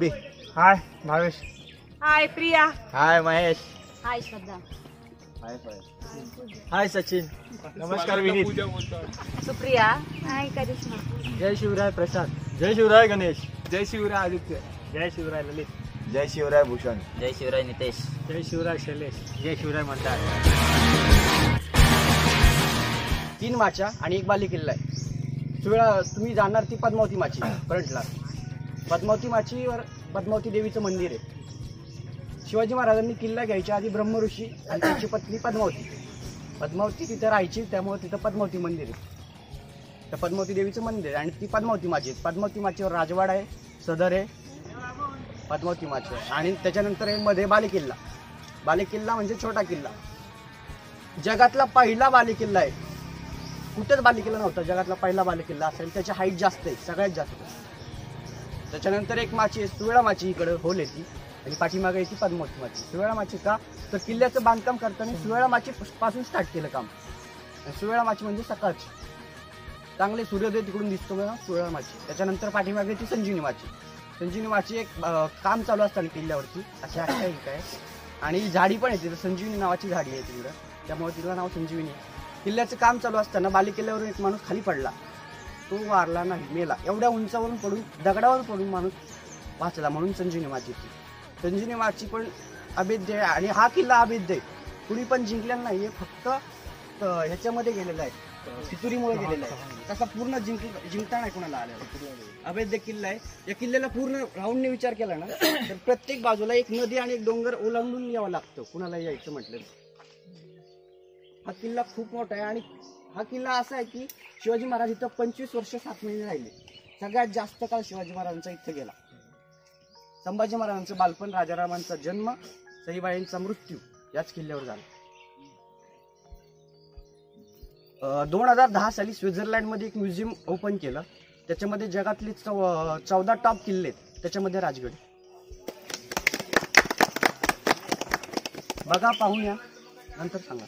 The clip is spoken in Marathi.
अभि. हाय भावेश. हाय प्रिया. हाय महेश. हाय श्रद्धा. हाय हाय सचिन. नमस्कार विनीत. सुप्रिया. हाय करिश्मा. जय शिवराय प्रसाद. जय शिवराय गणेश. जय शिवराय आदित्य. जय शिवराय ललित. जय शिवराय भूषण. जय शिवराय नितेश. जय शिवराय शैलेश. जय शिवराय म्हणतात. 3 माच्या आणि 1 बाली किल्ला आहे. तुम्ही जाणार ती पद्मावती माची करंटला. पद्मावती माचीवर पद्मावती देवीचं मंदिर आहे. शिवाजी महाराजांनी किल्ला घ्यायच्या आधी ब्रह्म ऋषी आणि त्याची पत्नी पद्मावती तिथे राहायची, त्यामुळे तिथं पद्मावती मंदिर आहे. तर पद्मावती देवीचं मंदिर आणि ती पद्मावती माची आहे. पद्मावती माचीवर राजवाडा आहे, सदर आहे, पद्मावती माची आहे. आणि त्याच्यानंतर आहे मध्ये बालेकिल्ला. बालेकिल्ला म्हणजे छोटा किल्ला. जगातला पहिला बालेकिल्ला आहे. कुठेच बालेकिल्ला नव्हता, जगातला पहिला बालेकिल्ला असेल. त्याची हाईट जास्त आहे, सगळ्यात जास्त. त्याच्यानंतर एक माची आहे सुवेळा माची, इकडं होल येते आणि पाठीमागे येते पद्मावती माची. सुवेळा माची का तर किल्ल्याचं बांधकाम करताना सुवेळा माची पासून स्टार्ट केलं काम. सुवेळा माची म्हणजे सकाळची चांगले सूर्योदय तिकडून दिसतो बघा सुवेळा माची. त्याच्यानंतर पाठीमागे येते संजीवनी माची. संजीवनी माची एक काम चालू असताना किल्ल्यावरती अशी आख्यायिका आहे. आणि झाडी पण येते, संजीवनी नावाची झाडी आहे तिकडं, त्यामुळे तिला नाव संजीवनी आहे. किल्ल्याचं काम चालू असताना बालेकिल्ल्यावरून एक माणूस खाली पडला, तो वारला नाही, मेला. एवढ्या उंचावरून पडून, दगडावर पडून माणूस वाचला, म्हणून संजीवनी माची. संजीवनी माची पण अभेद्य आहे. आणि हा किल्ला अभेद्य आहे, कुणी पण जिंकलेला नाहीये, फक्त ह्याच्यामध्ये गेलेला आहे, फितुरीमुळे गेलेला आहे. तसा पूर्ण जिंकता नाही कोणाला आलेला. अभेद्य किल्ला आहे. या किल्ल्याला पूर्ण राऊंडने विचार केला ना तर प्रत्येक बाजूला एक नदी आणि एक डोंगर ओलांडून यावं लागतं कुणाला यायचं म्हटलं. हा किल्ला खूप मोठा आहे. आणि हा किल्ला असा आहे की शिवाजी महाराज इथं 25 वर्ष 7 महिने राहिले. सगळ्यात जास्त काळ शिवाजी महाराजांचा इथं गेला. संभाजी महाराजांचं बालपण, राजारामांचा जन्म, सईबाईंचा मृत्यू याच किल्ल्यावर झाला. 2010 साली स्वित्झर्लंडमध्ये एक म्युझियम ओपन केलं. त्याच्यामध्ये जगातले 14 टॉप किल्ले आहेत, त्याच्यामध्ये राजगड. बघा, पाहून या, नंतर सांगा.